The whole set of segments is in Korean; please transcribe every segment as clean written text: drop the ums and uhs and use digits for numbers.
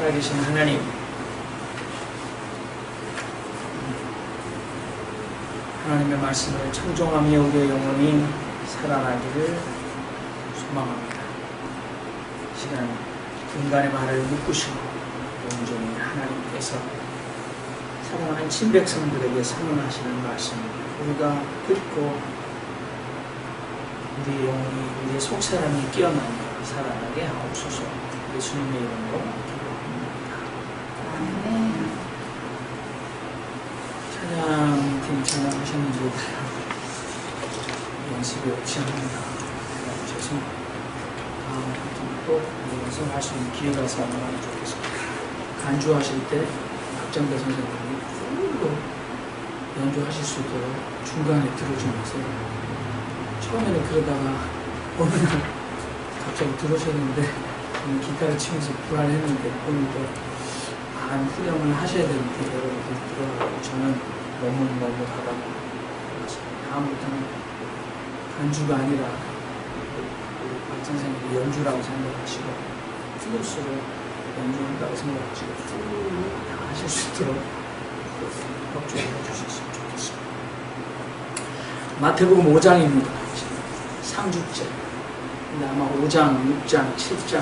살아계신 하나님, 하나님의 말씀을 청종하며 우리의 영혼이 살아나기를 소망합니다. 이 시간 인간의 말을 묶으시고 온전히 하나님께서 사랑하는 친백성들에게 선언하시는 말씀, 우리가 듣고 우리의 영혼이, 우리의 속사람이 깨어나며 살아나게 하옵소서. 예수님의 이름으로 기도합니다. 아멘. 찬양팀 찬양하셨는지 연습이 없이 합니다. 죄송합니다. 다음 또 연습할 수 있는 기회가 있으면 좋겠습니다. 간주하실 때 박정대 선생님이 풀로 연주하실 수 있도록 중간에 들어주면서, 처음에는 그러다가 어느 날 갑자기 들어오셨는데 기타를 치면서 불안했는데 오늘도 안 후렴을 하셔야 되는데 여러분들 들어가고 저는 너무 하다가 다음부터는 간주가 아니라 박 선생님이 연주라고 생각하시고 플루스로 연주한다고 생각하시고 풀로 다 하실 수 있도록 협조해 주셨으면 좋겠습니다. 마태복음 5장입니다. 3주째. 근데 아마 5장, 6장, 7장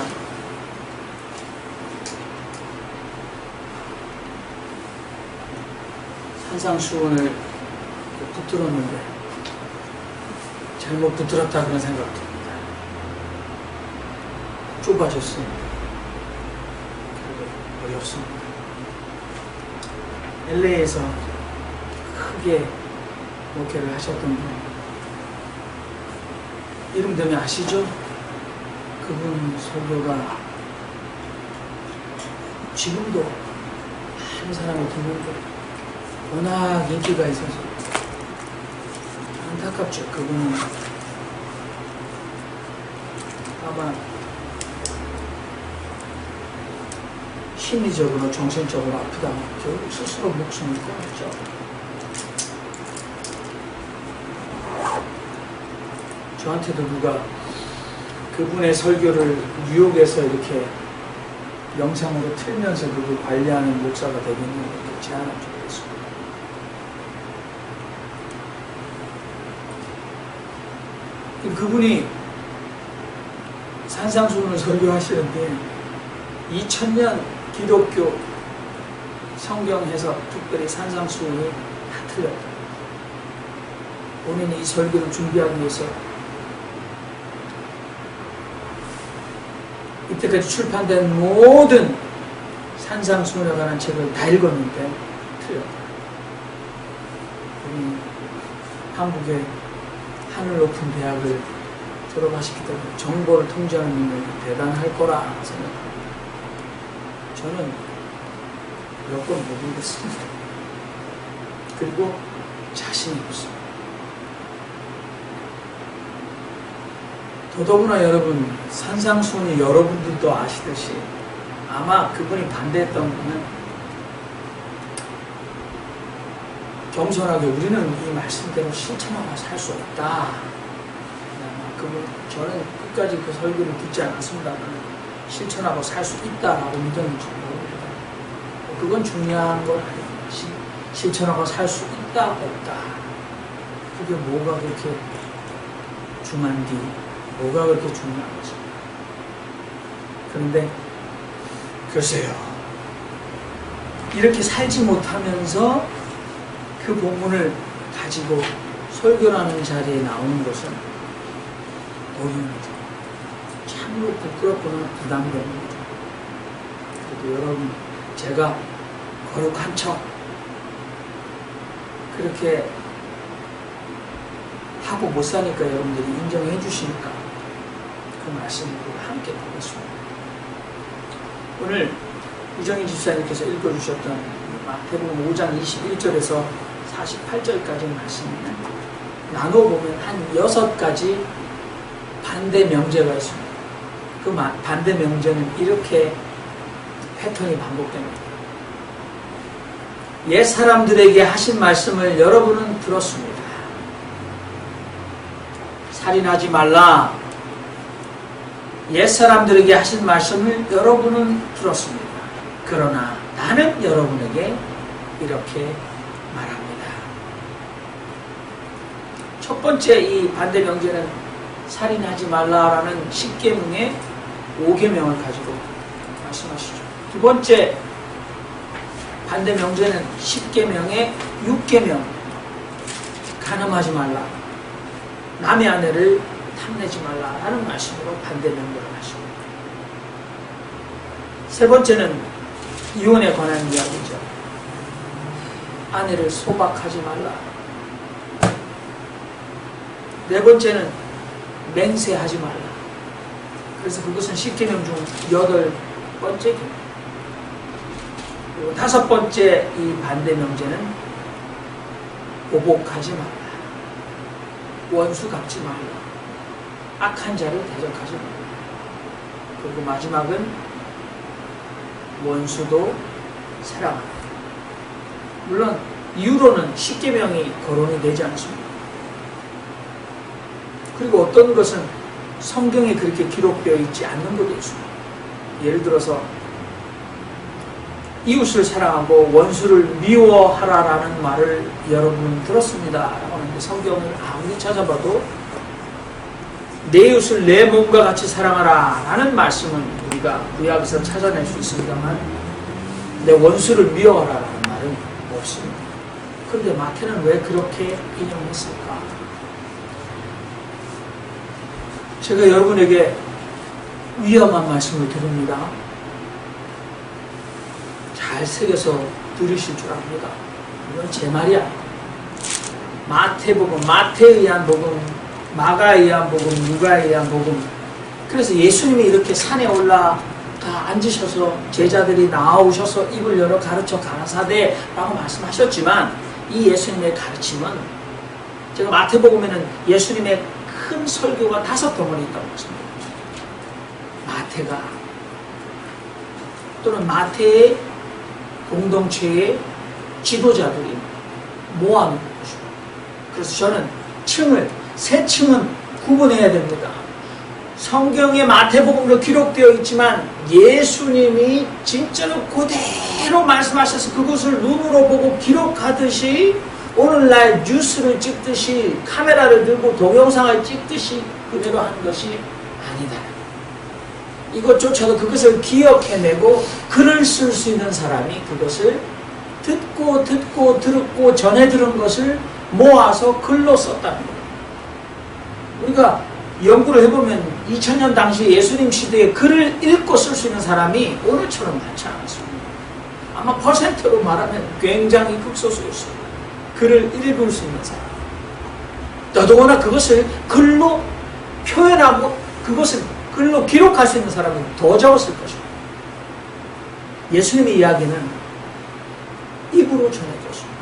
산상수훈을 붙들었는데 잘못 붙들었다 그런 생각 듭니다. 좁아졌습니다. 그리고 어렵습니다. LA에서 크게 목회를 하셨던 분, 이름 되면 아시죠? 그분 설교가 지금도 많은 사람이 듣는데 워낙 인기가 있어서 안타깝죠. 그분은 아마 심리적으로 정신적으로 아프다 결국 스스로 목숨을 끊었죠. 저한테도 누가 그분의 설교를 뉴욕에서 이렇게 영상으로 틀면서 그걸 관리하는 목사가 되겠냐고 이렇게 제안을 드렸습니다. 그분이 산상수훈을 설교하시는데 2000년 기독교 성경 해석, 특별히 산상수훈이 다 틀렸다. 본인이 이 설교를 준비하기 위해서 이때까지 출판된 모든 산상수훈에 관한 책을 다 읽었는데 틀렸다. 한국의 하늘 높은 대학을 졸업하시기 때문에 정보를 통제하는 능력이 대단할 거라 생각합니다. 저는 몇 번 못 읽었습니다. 그리고 자신이 없습니다. 더더구나 여러분, 산상수훈이 여러분들도 아시듯이 아마 그분이 반대했던 분은 겸손하게 우리는 이 말씀대로 실천하고 살 수 없다. 저는 끝까지 그 설교를 듣지 않았습니다만 실천하고 살 수 있다라고 믿었는지 모릅니다. 그건 중요한 건 아닙니다. 실천하고 살 수 있다, 없다. 그게 뭐가 그렇게 중요한지, 뭐가 그렇게 중요한지. 그런데 글쎄요, 이렇게 살지 못하면서 그 본문을 가지고 설교라는 자리에 나오는 것은 어려운데 참으로 부끄럽거나 부담됩니다. 그래도 여러분, 제가 거룩한 척 그렇게 하고 못 사니까 여러분들이 인정해 주시니까 그 말씀을 함께 보겠습니다. 오늘 이정희 집사님께서 읽어주셨던 마태복음 5장 21절에서 48절까지 말씀을 나눠보면 한 6가지 반대 명제가 있습니다. 그 반대 명제는 이렇게 패턴이 반복됩니다. 옛 사람들에게 하신 말씀을 여러분은 들었습니다. 살인하지 말라. 옛 사람들에게 하신 말씀을 여러분은 들었습니다. 그러나 나는 여러분에게 이렇게 말합니다. 첫 번째 이 반대 명제는 살인하지 말라라는 10계명의 5계명을 가지고 말씀하시죠. 두 번째 반대 명제는 10계명의 6계명, 간음하지 말라, 남의 아내를 탐내지 말라라는 말씀으로 반대 명제를 하십니다. 세 번째는 이혼에 관한 이야기죠. 아내를 소박하지 말라. 네 번째는 맹세하지 말라. 그래서 그것은 10계명 중 8번째 계명. 그리고 5번째 이 반대 명제는 보복하지 말라. 원수 갚지 말라. 악한 자를 대적하지 말라. 그리고 마지막은 원수도 사랑하라. 물론 이후로는 10계명이 거론이 되지 않습니다. 그리고 어떤 것은 성경에 그렇게 기록되어 있지 않는 것도 있습니다. 예를 들어서 이웃을 사랑하고 원수를 미워하라라는 말을 여러분 들었습니다 라고 하는데, 성경을 아무리 찾아봐도 내 이웃을 내 몸과 같이 사랑하라 라는 말씀은 우리가 구약에서 찾아낼 수 있습니다만 내 원수를 미워하라라는 말은 없습니다. 그런데 마태는 왜 그렇게 인용했을까? 제가 여러분에게 위험한 말씀을 드립니다. 잘 새겨서 들으실 줄 압니다. 이건 제 말이 아니에요. 마태복음, 마태에 의한 복음, 마가에 의한 복음, 누가에 의한 복음. 그래서 예수님이 이렇게 산에 올라가 앉으셔서 제자들이 나오셔서 입을 열어 가르쳐 가라사대라고 말씀하셨지만, 이 예수님의 가르침은, 제가 마태복음에는 예수님의 큰 설교가 5덩어리 있다고 했습니다. 마태가 또는 마태의 공동체의 지도자들이 모아놓은 것입니다. 그래서 저는 세 층은 구분해야 됩니다. 성경에 마태복음으로 기록되어 있지만 예수님이 진짜로 그대로 말씀하셔서 그것을 눈으로 보고 기록하듯이, 오늘날 뉴스를 찍듯이 카메라를 들고 동영상을 찍듯이 그대로 하는 것이 아니다. 이것조차도 그것을 기억해내고 글을 쓸 수 있는 사람이 그것을 듣고 들었고 전해 들은 것을 모아서 글로 썼다는 거예요. 우리가 연구를 해보면 2000년 당시 예수님 시대에 글을 읽고 쓸 수 있는 사람이 오늘처럼 많지 않았습니다. 아마 퍼센트로 말하면 굉장히 극소수였습니다. 글을 읽을 수 있는 사람. 더더구나 그것을 글로 표현하고 그것을 글로 기록할 수 있는 사람은 더 적었을 것입니다. 예수님의 이야기는 입으로 전해졌습니다.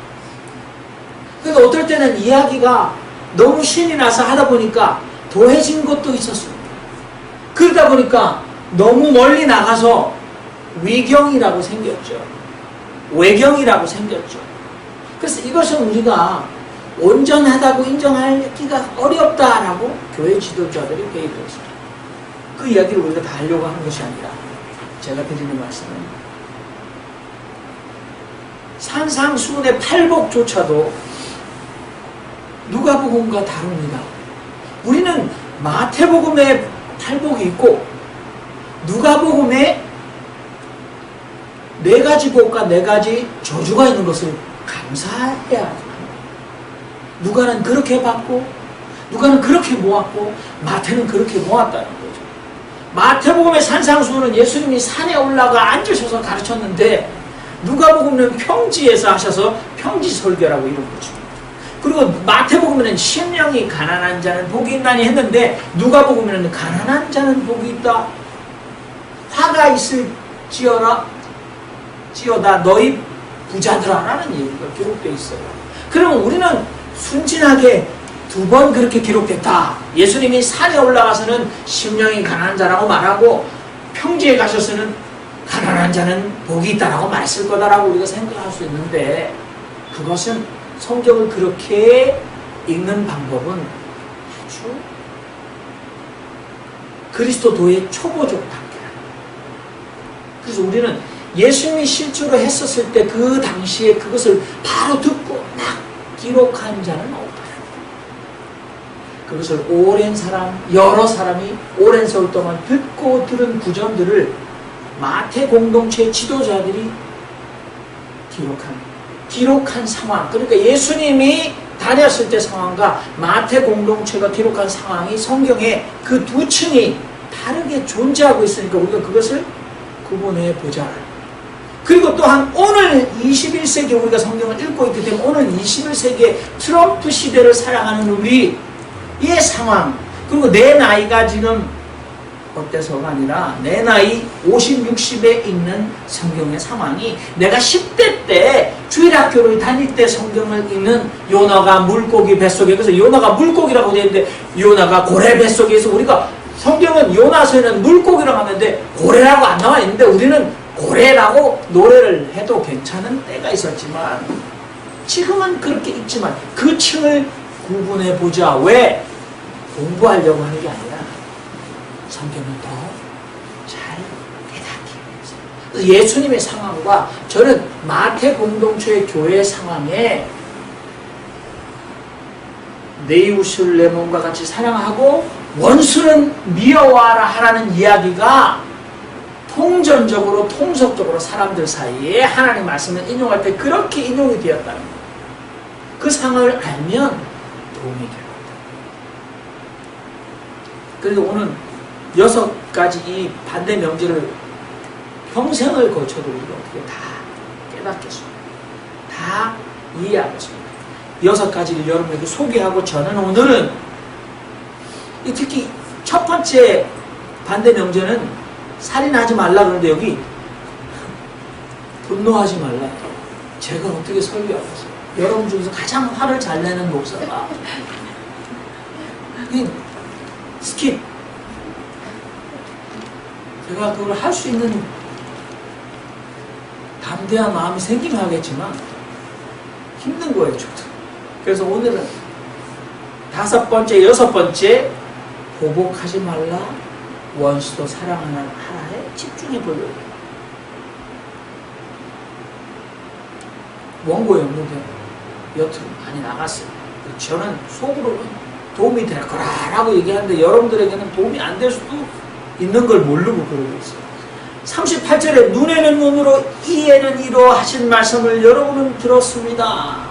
그러니까 어떨 때는 이야기가 너무 신이 나서 하다 보니까 도해진 것도 있었습니다. 그러다 보니까 너무 멀리 나가서 위경이라고 생겼죠. 외경이라고 생겼죠. 그래서 이것은 우리가 온전하다고 인정하기가 어렵다라고 교회 지도자들이 회의했습니다. 그 이야기를 우리가 다 하려고 하는 것이 아니라, 제가 드리는 말씀은 산상수훈의 팔복조차도 누가복음과 다릅니다. 우리는 마태복음에 팔복이 있고 누가복음에 4가지 복과 4가지 저주가 있는 것을 감사해야 합니다. 누가는 그렇게 받고 누가는 그렇게 모았고 마태는 그렇게 모았다는 거죠. 마태복음의 산상수훈은 예수님이 산에 올라가 앉으셔서 가르쳤는데, 누가복음은 평지에서 하셔서 평지 설교라고 이런 거죠. 그리고 마태복음에는 심령이 가난한 자는 복이 있나니 했는데, 누가복음에는 가난한 자는 복이 있다. 화가 있을지어다 너희 부자들아 라는 얘기가 기록되어 있어요. 그러면 우리는 순진하게 2번 그렇게 기록됐다. 예수님이 산에 올라가서는 심령이 가난한 자라고 말하고 평지에 가셔서는 가난한 자는 복이 있다라고 말했을 거다라고 우리가 생각할 수 있는데, 그것은 성경을 그렇게 읽는 방법은 아주 그리스도도의 초보적 단계라. 그래서 우리는 예수님이 실제로 했었을 때 그 당시에 그것을 바로 듣고 막 기록한 자는 없다. 그것을 여러 사람이 오랜 세월 동안 듣고 들은 구전들을 마태 공동체 지도자들이 기록한 상황. 그러니까 예수님이 다녔을 때 상황과 마태 공동체가 기록한 상황이 성경에 그 두 층이 다르게 존재하고 있으니까 우리가 그것을 구분해 보자. 그리고 또한 오늘 21세기 우리가 성경을 읽고 있기 때문에 오늘 21세기의 트럼프 시대를 살아가는 우리의 상황, 그리고 내 나이가 지금 어때서가 아니라 내 나이 50, 60에 읽는 성경의 상황이 내가 10대 때 주일학교를 다닐 때 성경을 읽는 요나가 물고기 뱃속에, 그래서 요나가 물고기라고 되어 있는데 요나가 고래 뱃속에서, 우리가 성경은 요나서에는 물고기라고 하는데 고래라고 안 나와 있는데 우리는 고래라고 노래를 해도 괜찮은 때가 있었지만 지금은 그렇게 읽지만 그 층을 구분해 보자. 왜? 공부하려고 하는 게 아니라 성경을 더 잘 깨닫기 위해서. 그래서 예수님의 상황과 저는 마태 공동체의 교회 상황에 내 이웃을 내 몸과 같이 사랑하고 원수는 미워하라 하라는 이야기가 통전적으로 통속적으로 사람들 사이에 하나님 말씀을 인용할 때 그렇게 인용이 되었다는 거예요. 그 상황을 알면 도움이 됩니다. 그래서 오늘 6가지 이 반대 명제를 평생을 거쳐도 우리가 어떻게 다 깨닫겠습니다. 다 이해하겠습니다. 6가지를 여러분에게 소개하고 저는 오늘은 특히 첫 번째 반대 명제는 살인하지 말라 그러는데 여기 분노하지 말라. 제가 어떻게 설교하겠어요? 여러분 중에서 가장 화를 잘 내는 목사가 스킵. 제가 그걸 할 수 있는 담대한 마음이 생기면 하겠지만 힘든 거예요, 저도. 그래서 오늘은 5번째, 6번째 보복하지 말라, 원수도 사랑하라에 집중해 보려고 해요. 원고에 없는데 여튼 많이 나갔어요. 저는 속으로는 도움이 될 거라고 얘기하는데 여러분들에게는 도움이 안 될 수도 있는 걸 모르고 그러고 있어요. 38절에 눈에는 눈으로 이에는 이로 하신 말씀을 여러분은 들었습니다.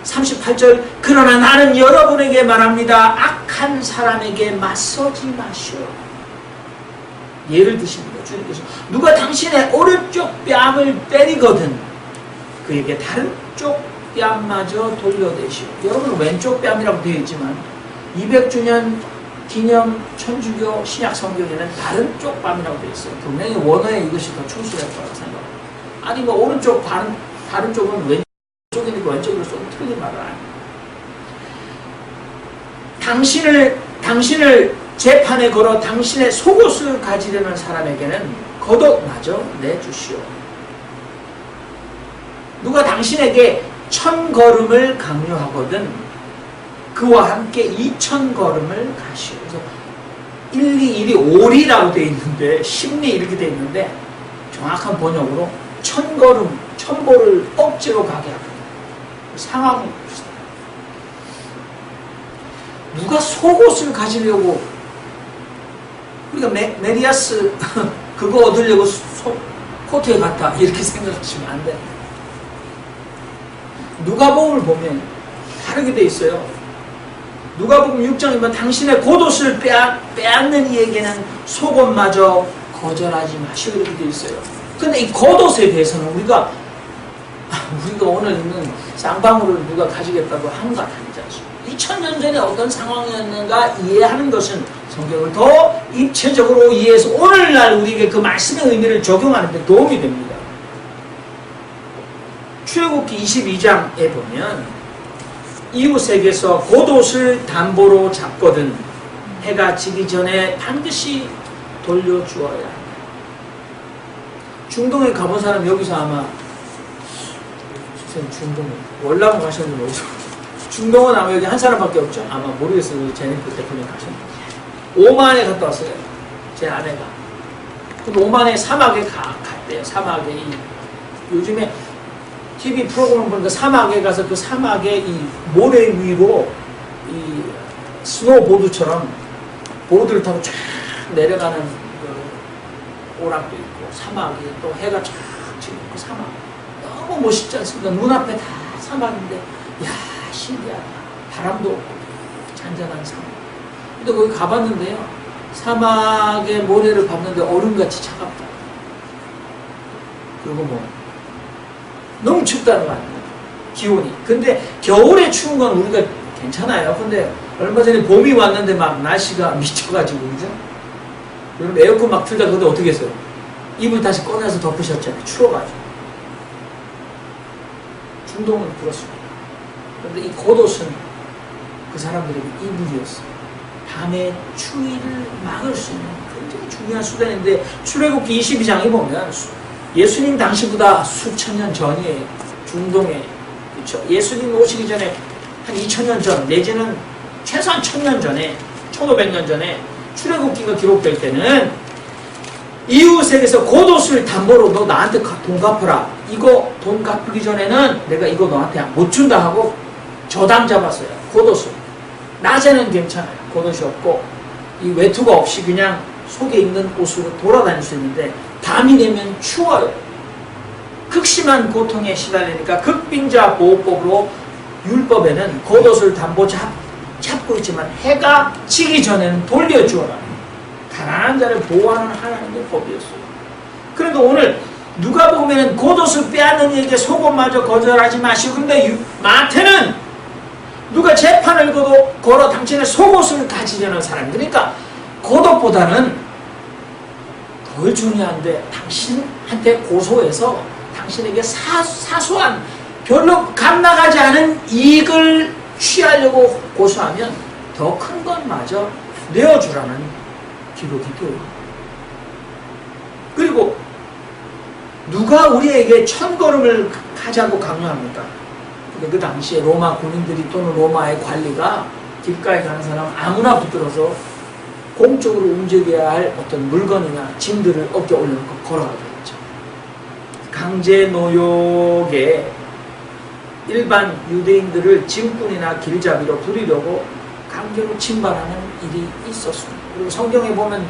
38절 그러나 나는 여러분에게 말합니다. 악한 사람에게 맞서지 마시오. 예를 드십니다. 주님께서 누가 당신의 오른쪽 뺨을 때리거든 그에게 다른 쪽 뺨마저 돌려대시오. 여러분은 왼쪽 뺨이라고 되어 있지만 200주년 기념 천주교 신약 성경에는 다른 쪽 뺨이라고 되어 있어요. 분명히 원어에 이것이 더 충실할 거라고 생각합니다. 아니 뭐 오른쪽 다른 쪽은 왼쪽이니까 왼쪽으로 쏘면 틀린 말을 안 해요. 당신을 재판에 걸어 당신의 속옷을 가지려는 사람에게는 겉옷마저 내주시오. 누가 당신에게 1000걸음을 강요하거든 그와 함께 2000걸음을 가시오. 그래서 1, 2, 1이 5리라고 되어 있는데 10리 이렇게 되어 있는데 정확한 번역으로 1000걸음, 1000보를 억지로 가게 합니다. 상황이 비슷해요. 누가 속옷을 가지려고 우리가 메리아스 그거 얻으려고 코트에 갔다 이렇게 생각하시면 안 돼요. 누가복음을 보면 다르게 돼 있어요. 누가복음 6장이면 당신의 겉옷을 빼앗는 이에게는 속옷마저 거절하지 마시오 이렇게 돼 있어요. 근데 이 겉옷에 대해서는 우리가 오늘 있는 쌍방울을 누가 가지겠다고 한 것 아니지 않습니까? 2000년 전에 어떤 상황이었는가 이해하는 것은 성경을 더 입체적으로 이해해서 오늘날 우리에게 그 말씀의 의미를 적용하는 데 도움이 됩니다. 출애굽기 22장에 보면 이웃에게서 겉옷을 담보로 잡거든 해가 지기 전에 반드시 돌려주어야 한다. 중동에 가본 사람 여기서 아마 중동 월남 가셨는지 모르죠. 중동은 아마 여기 한 사람밖에 없죠. 아마 모르겠어요. 제니프 대표님 가셨는데 오만에 갔다 왔어요. 제 아내가. 그 오만의 사막에 갔대요. 사막에 요즘에 TV 프로그램 보니까 사막에 가서 그 사막에 이 모래 위로 이 스노우보드처럼 보드를 타고 쫙 내려가는 그 오락도 있고 사막에 또 해가 쫙 지고 그 사막 너무 멋있지 않습니까? 눈앞에 다 사막인데 야 신기하다. 바람도 없고 잔잔한 사막. 근데 거기 가봤는데요. 사막의 모래를 밟는데 얼음같이 차갑다. 그리고 뭐 너무 춥다는 거 아닙니까? 기온이. 근데 겨울에 추운 건 우리가 괜찮아요. 근데 얼마 전에 봄이 왔는데 막 날씨가 미쳐가지고 그죠? 그럼 에어컨 막 틀다 그런데 어떻게 했어요? 이불 다시 꺼내서 덮으셨잖아요. 추워가지고. 중동은 그렇습니다. 그런데 이 겉옷은 그 사람들에게 이불이었어요. 밤의 추위를 막을 수 있는 굉장히 중요한 수단인데 출애굽기 22장에 보면 예수님 당시보다 수천 년 전이에요. 중동에. 그렇죠? 예수님 오시기 전에 한 2000년 전 내지는 최소한 1000년 전에 1500년 전에 출애굽기가 기록될 때는 이웃에게서 겉옷을 담보로 너 나한테 돈 갚아라. 이거 돈 갚기 전에는 내가 이거 너한테 못 준다 하고 저당 잡았어요. 겉옷을. 낮에는 괜찮아요. 겉옷이 없고 이 외투가 없이 그냥 속에 입는 옷으로 돌아다닐 수 있는데 밤이 되면 추워요. 극심한 고통에 시달리니까 극빈자 보호법으로 율법에는 겉옷을 담보 잡고 있지만 해가 지기 전에는 돌려주어라. 가난한 자를 보호하는 하나님의 법이었어요. 그런데 오늘 누가 보면은 겉옷을 빼앗는 이에게 속옷마저 거절하지 마시고 근데 마태는 누가 재판을 걸어 당신의 속옷을 가지려는 사람. 그러니까 겉옷보다는 덜 중요한데 당신한테 고소해서 당신에게 사소한 별로 값나가지 않은 이익을 취하려고 고소하면 더 큰 것마저 내어주라는 기록이고 그리고 누가 우리에게 천걸음을 가자고 강요합니까? 그 당시에 로마 군인들이 또는 로마의 관리가 길가에 가는 사람 아무나 붙들어서 공적으로 움직여야 할 어떤 물건이나 짐들을 어깨에 올려놓고 걸어가게 했죠. 강제 노역에 일반 유대인들을 짐꾼이나 길잡이로 부리려고 강제로 침발하는 일이 있었습니다. 그리고 성경에 보면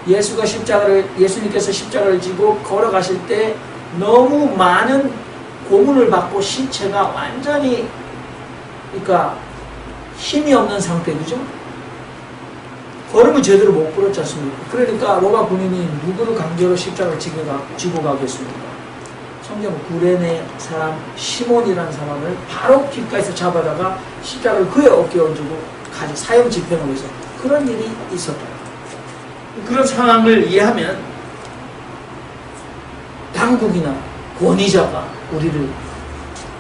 예수님께서 십자가를 지고 걸어가실 때 너무 많은 고문을 받고 신체가 완전히 그러니까 힘이 없는 상태, 그죠? 걸음을 제대로 못 걸었지 않습니까? 그러니까 로마 군인이 누구를 강제로 십자가를 지고 가겠습니까? 성경 구레네 사람 시몬이라는 사람을 바로 길가에서 잡아다가 십자가를 그의 어깨에 얹고 사형 집행을 해서 그런 일이 있었다. 그런 상황을 이해하면 당국이나 권위자가 우리를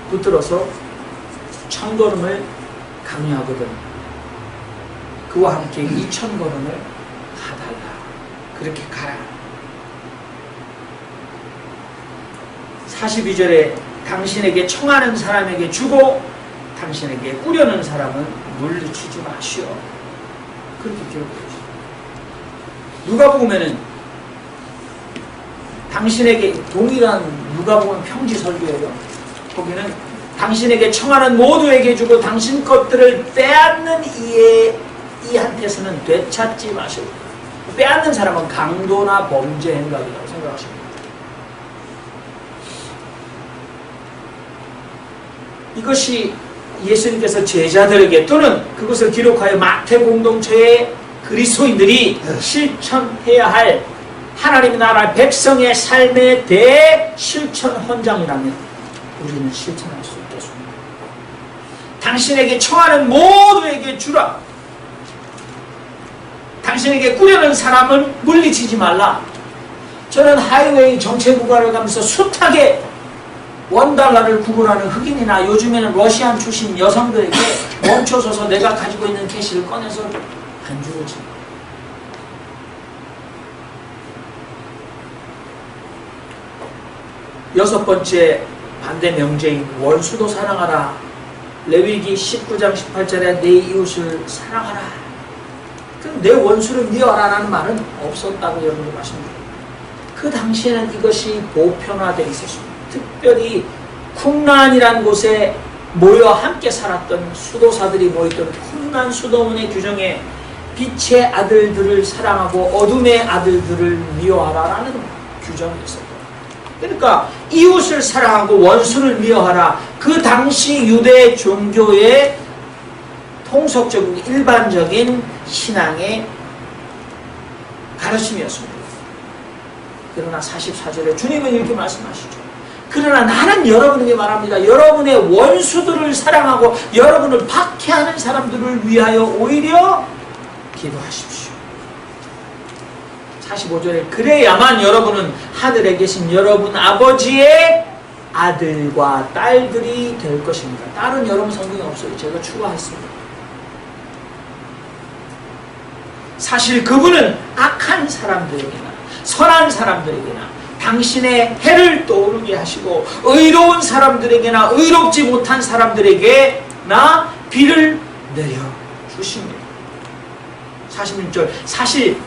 붙들어서 천걸음을 강요하거든. 그와 함께 2000걸음을 가달라. 그렇게 가라. 42절에 당신에게 청하는 사람에게 주고 당신에게 꾸려는 사람은 물리치지 마시오. 그렇게 기록되어 있습니다. 누가복음에는 당신에게 동일한 누가복음 평지 설교예요. 거기는 당신에게 청하는 모두에게 주고 당신 것들을 빼앗는 이한테서는 되찾지 마시오. 빼앗는 사람은 강도나 범죄 행각이라고 생각하십니다. 이것이 예수님께서 제자들에게 또는 그것을 기록하여 마태 공동체의 그리스도인들이 실천해야 할 하나님 나라 백성의 삶의 대실천 헌장이라면 우리는 실천할 수 있겠습니다. 당신에게 청하는 모두에게 주라. 당신에게 꾸려는 사람은 물리치지 말라. 저는 하이웨이 정체 구간을 가면서 숱하게 $1를 구걸하는 흑인이나 요즘에는 러시안 출신 여성들에게 멈춰서서 내가 가지고 있는 캐시를 꺼내서 반주를 칩니다. 여섯 번째 반대 명제인 원수도 사랑하라. 레위기 19장 18절에 내 이웃을 사랑하라. 그럼 내 원수를 미워하라는 말은 없었다고 여러분이 말씀드립니다. 그 당시에는 이것이 보편화되어 있었습니다. 특별히 쿰란이라는 곳에 모여 함께 살았던 수도사들이 모였던 쿰란 수도원의 규정에 빛의 아들들을 사랑하고 어둠의 아들들을 미워하라라는 규정이 있었고, 그러니까 이웃을 사랑하고 원수를 미워하라. 그 당시 유대 종교의 통속적이고 일반적인 신앙의 가르침이었습니다. 그러나 44절에 주님은 이렇게 말씀하시죠. 그러나 나는 여러분에게 말합니다. 여러분의 원수들을 사랑하고 여러분을 박해하는 사람들을 위하여 오히려 기도하십시오. 45절에 그래야만 여러분은 하늘에 계신 여러분 아버지의 아들과 딸들이 될 것입니다. 딸은 여러분 성경에 없어요. 제가 추가했습니다. 사실 그분은 악한 사람들에게나 선한 사람들에게나 당신의 해를 떠오르게 하시고 의로운 사람들에게나 의롭지 못한 사람들에게나 비를 내려주십니다. 46절 사실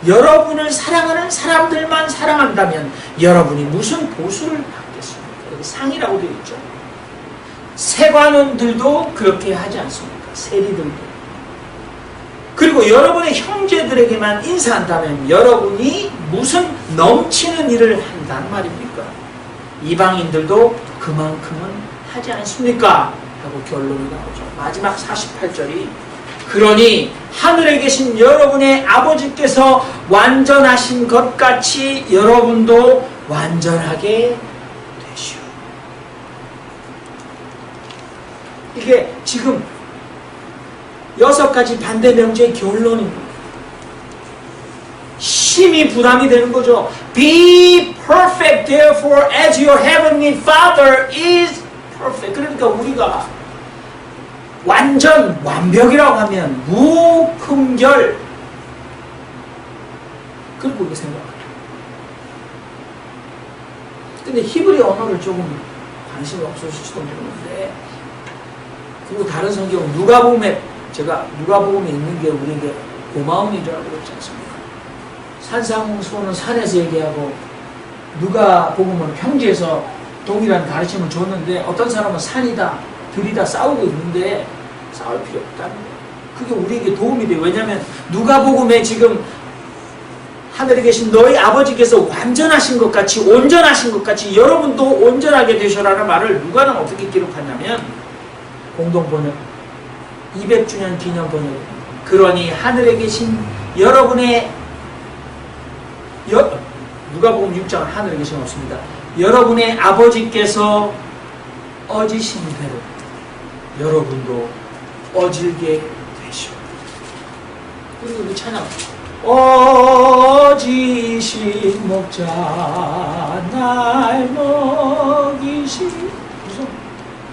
여러분을 사랑하는 사람들만 사랑한다면 여러분이 무슨 보수를 받겠습니까? 여기 상이라고 되어 있죠. 세관원들도 그렇게 하지 않습니까? 세리들도. 그리고 여러분의 형제들에게만 인사한다면 여러분이 무슨 넘치는 일을 한단 말입니까? 이방인들도 그만큼은 하지 않습니까? 하고 결론이 나오죠. 마지막 48절이 그러니 하늘에 계신 여러분의 아버지께서 완전하신 것 같이 여러분도 완전하게 되시오. 이게 지금 6가지 반대 명제의 결론입니다. 심히 부담이 되는 거죠. Be perfect therefore as your heavenly Father is perfect. 그러니까 우리가 완전 완벽이라고 하면 무흠결, 그렇게 우리가 생각해요. 근데 히브리 언어를 조금 관심이 없으실지도 모르는데, 그리고 다른 성경은 제가 누가복음에 있는 게 우리에게 고마움이라고 그랬지 않습니까? 산상수훈은 산에서 얘기하고 누가복음은 평지에서 동일한 가르침을 줬는데 어떤 사람은 산이다 들이다 싸우고 있는데 싸울 필요 없다는 거예요. 그게 우리에게 도움이 돼요. 왜냐하면 누가복음에 지금 하늘에 계신 너희 아버지께서 완전하신 것 같이 온전하신 것 같이 여러분도 온전하게 되셔라는 말을 누가는 어떻게 기록하냐면 공동번역 200주년 기념 번역. 그러니 하늘에 계신 여러분의 누가복음 6장은 하늘에 계신 없습니다. 여러분의 아버지께서 어지신 대로 여러분도 어질게 되시오. 그리고 우리 찬양 어지신 목자 날 먹이시, 무슨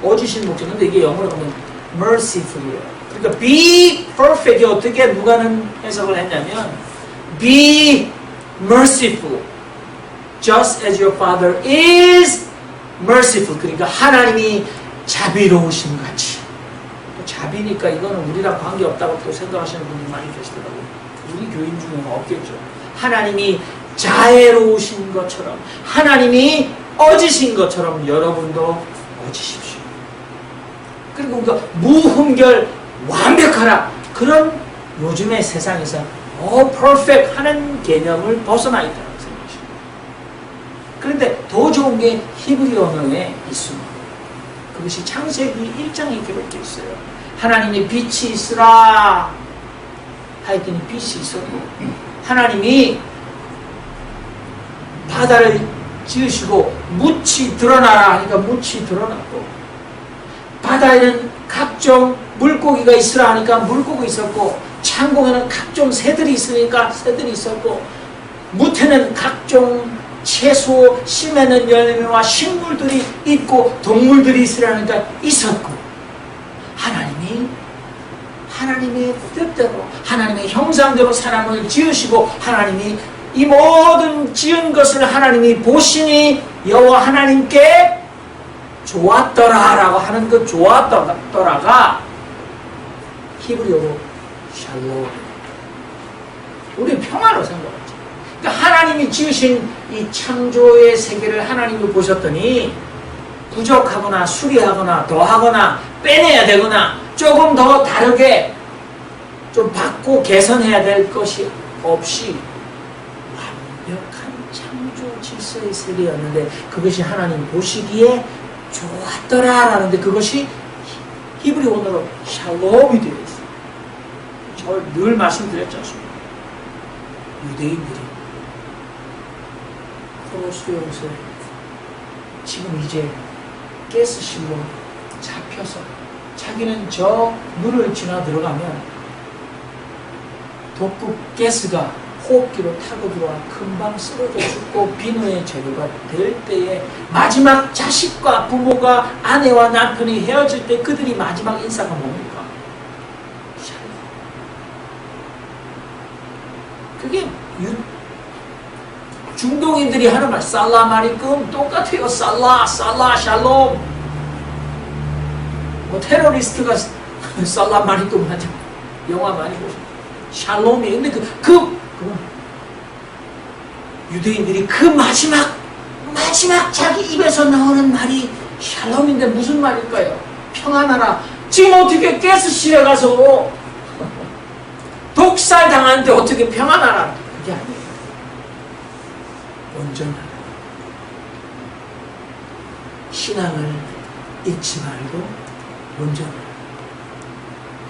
어지신 목자. 근데 이게 영어로 보면 merciful이에요. 그러니까 be perfect이 어떻게 누가는 해석을 했냐면 be merciful just as your father is merciful. 그러니까 하나님이 자비로우신 같이. 또 자비니까 이거는 우리랑 관계없다고 또 생각하시는 분들이 많이 계시더라고요. 우리 교인 중에는 없겠죠. 하나님이 자애로우신 것처럼, 하나님이 어지신 것처럼 여러분도 어지십시오. 그리고 우리가 무흠결 완벽하라, 그런 요즘의 세상에서 perfect 하는 개념을 벗어나 있다는 생각이죠. 그런데 더 좋은 게 히브리 언어에 있습니다. 그것이 창세기 1장에 기록되어 있어요. 하나님이 빛이 있으라 하였더니 빛이 있었고, 하나님이 바다를 지으시고 묻이 드러나라 하니까 묻이 드러났고, 바다에는 각종 물고기가 있으라 하니까 물고기 있었고, 창공에는 각종 새들이 있으니까 새들이 있었고, 묻에는 각종 채소, 씨 맺는 열매와 식물들이 있고 동물들이 있으라 하니까 있었고, 하나님의 뜻대로 하나님의 형상대로 사람을 지으시고, 하나님이 이 모든 지은 것을 하나님이 보시니 여호와 하나님께 좋았더라라고 하는 그 좋았더라가 히브리어로 샬롬. 우리 평화로 생각하죠. 그러니까 하나님이 지으신 이 창조의 세계를 하나님이 보셨더니 부족하거나 수리하거나 더하거나 빼내야 되거나 조금 더 다르게 좀 바꾸고 개선해야 될 것이 없이 완벽한 창조 질서의 세계였는데 그것이 하나님 보시기에 좋았더라라는데 그것이 히브리 원어로 샬롬이 되어 있어요. 저 늘 말씀드렸지 않습니까? 유대인들이 코로스요에서 지금 이제 가스실로 잡혀서 자기는 저 물을 지나 들어가면 독극 가스가 호흡기로 타고 들어와 금방 쓰러져 죽고 비누의 재료가 될 때에 마지막 자식과 부모가 아내와 남편이 헤어질 때 그들이 마지막 인사가 뭡니까? 그게 중동인들이 하는 말 살람 알리끔 똑같아요. 살라 샬롬. 뭐 테러리스트가 살람 알리끔 하죠. 영화 많이 보시죠. 샬롬이 근데 그 유대인들이 그 마지막 자기 입에서 나오는 말이 샬롬인데 무슨 말일까요? 평안하라. 지금 어떻게 가스실에 가서 독살 당하는데 어떻게 평안하라. 그게 아니에요. 온전하라. 신앙을 잊지 말고 온전하라.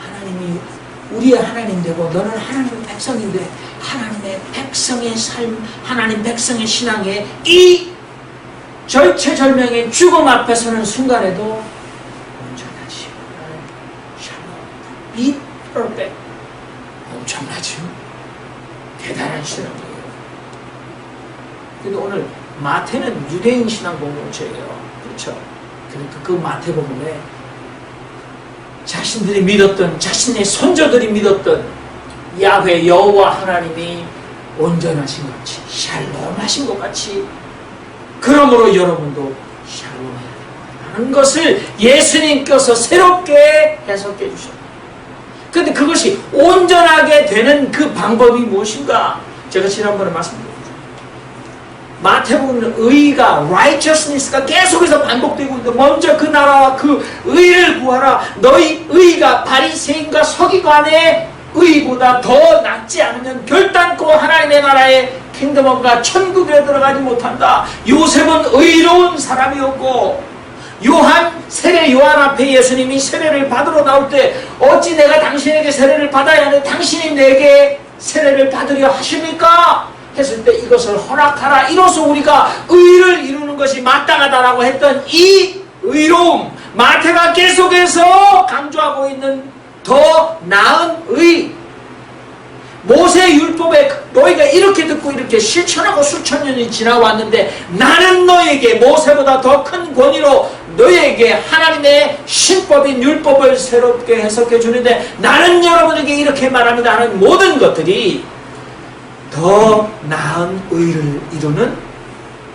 하나님이 우리의 하나님 되고 너는 하나님의 백성인데 하나님의 백성의 삶, 하나님 백성의 신앙에 이 절체절명의 죽음 앞에 서는 순간에도 온전하지요. 샬롬, be perfect. 엄청나죠? 대단한 신앙이에요. 근데 오늘 마태는 유대인 신앙 공동체예요. 그렇죠? 그러니까 그 마태복음에 자신들이 믿었던, 자신의 손자들이 믿었던 야훼 여호와 하나님이 온전하신 것 같이, 샬롬하신 것 같이, 그러므로 여러분도 샬롬해야 하는 것을 예수님께서 새롭게 해석해 주셨습니다. 그런데 그것이 온전하게 되는 그 방법이 무엇인가? 제가 지난번에 말씀드렸죠. 마태복음은 의가, righteousness가 계속해서 반복되고 있는데 먼저 그 나라와 그 의를 구하라. 너희 의가 바리새인과 서기관의 의보다 더 낫지 않으면 결단코 하나님의 나라의 킹덤업과 천국에 들어가지 못한다. 요셉은 의로운 사람이었고 세례 요한 앞에 예수님이 세례를 받으러 나올 때 어찌 내가 당신에게 세례를 받아야 하는데 당신이 내게 세례를 받으려 하십니까? 했을 때 이것을 허락하라. 이로써 우리가 의를 이루는 것이 마땅하다라고 했던 이 의로움, 마태가 계속해서 강조하고 있는 더 나은 의, 모세 율법에 너희가 이렇게 듣고 이렇게 실천하고 수천 년이 지나왔는데 나는 너에게 모세보다 더 큰 권위로 너희에게 하나님의 신법인 율법을 새롭게 해석해 주는데 나는 여러분에게 이렇게 말합니다 하는 모든 것들이 더 나은 의를 이루는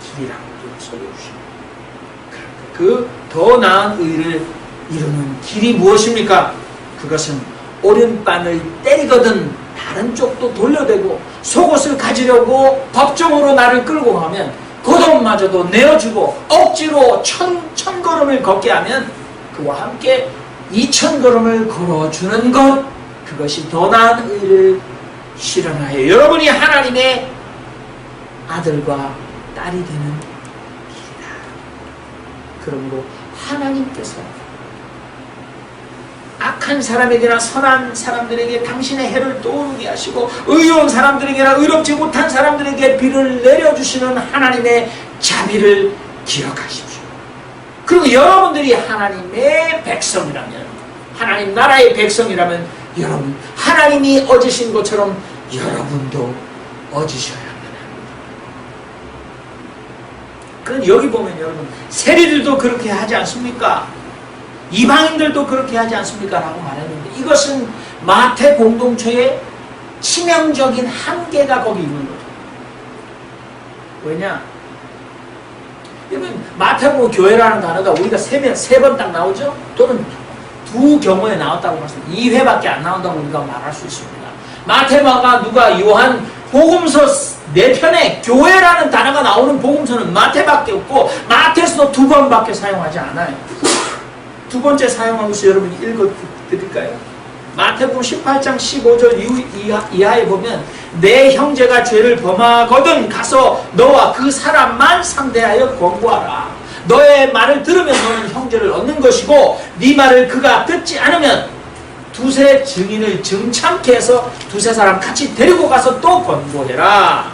길이라고 설명주십니다. 그 더 나은 의를 이루는 길이 무엇입니까? 그것은 오른반을 때리거든 다른 쪽도 돌려대고 속옷을 가지려고 법정으로 나를 끌고 가면 겉옷마저도 내어주고 억지로 천 걸음을 걷게 하면 그와 함께 2000걸음을 걸어주는 것, 그것이 더 나은 의를 실현하여 여러분이 하나님의 아들과 딸이 되는 길이다. 그러므로 하나님께서 악한 사람에게나 선한 사람들에게 당신의 해를 떠오르게 하시고 의로운 사람들에게나 의롭지 못한 사람들에게 비를 내려주시는 하나님의 자비를 기억하십시오. 그리고 여러분들이 하나님의 백성이라면, 하나님 나라의 백성이라면 여러분 하나님이 얻으신 것처럼 여러분도 얻으셔야 합니다. 그럼 여기 보면 여러분 세리들도 그렇게 하지 않습니까? 이방인들도 그렇게 하지 않습니까? 라고 말했는데 이것은 마태 공동체의 치명적인 한계가 거기 있는 거죠. 왜냐? 여러분 마태복음 교회라는 단어가 우리가 세 번 딱 나오죠? 또는 두 경우에 나왔다고 말씀드립니다. 2회밖에 안 나온다고 우리가 말할 수 있습니다. 마태마가 누가 요한 복음서 내 편에 교회라는 단어가 나오는 복음서는 마태밖에 없고 마태서도 2번밖에 사용하지 않아요. 두 번째 사용한 것을 여러분이 읽어드릴까요? 마태복음 18장 15절 이하에 보면 내 형제가 죄를 범하거든 가서 너와 그 사람만 상대하여 권고하라. 너의 말을 들으면 너는 형제를 얻는 것이고 네 말을 그가 듣지 않으면 두세 증인을 증창케 해서 두세 사람 같이 데리고 가서 또 권고해라.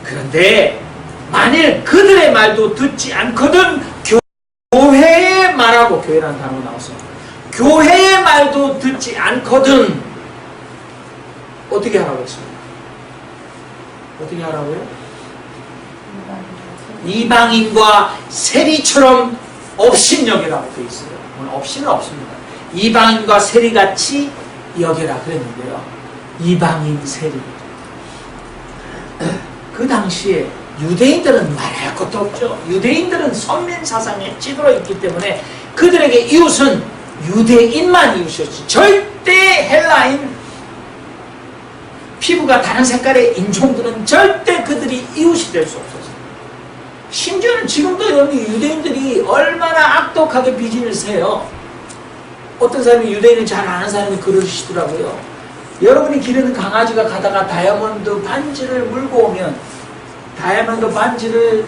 그런데 만일 그들의 말도 듣지 않거든 교회의 말하고 교회라는 단어가 나왔어요. 교회의 말도 듣지 않거든 어떻게 하라고 했어요? 어떻게 하라고요? 이방인과 세리처럼 업신여기라고 되어 있어요. 오늘 업신은 없습니다. 이방인과 세리같이 여기라 그랬는데요. 이방인 세리. 그 당시에 유대인들은 말할 것도 없죠. 유대인들은 선민 사상에 찌들어 있기 때문에 그들에게 이웃은 유대인만 이웃이었지. 절대 헬라인 피부가 다른 색깔의 인종들은 절대 그들이 이웃이 될 수 없었어요. 심지어는 지금도 여러분 유대인들이 얼마나 악독하게 비진을 세요. 어떤 사람이 유대인을 잘 아는 사람이 그러시더라고요. 여러분이 기르는 강아지가 가다가 다이아몬드 반지를 물고 오면 다이아몬드 반지를